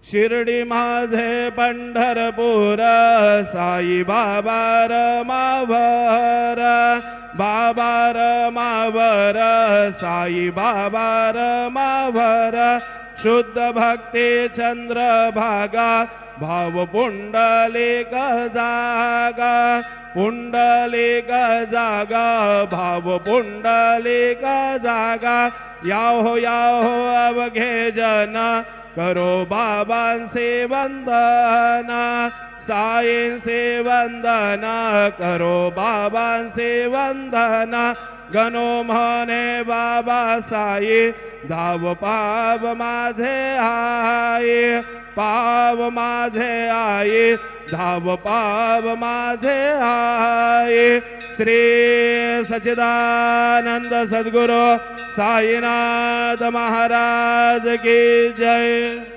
शिर्डी माझे पंढरपूर साई बाबा रमावर बाबा रमावर साई बाबा रमावर शुद्ध भक्ती चंद्रभागा भाव पुंडलिक जागा पुंडलिक जागा भाव पुंडलिक जागा याहो याहो अवघे जन करो बाबांसे वंदना साईंसे वंदना करो बाबांसे वंदना गणो म्हणे बाबा साई धाव पाव माझे आई पाव माझे आई धाव पाव माझे आई श्री सच्चिदानंद सद्गुरु साईनाथ महाराज की जय।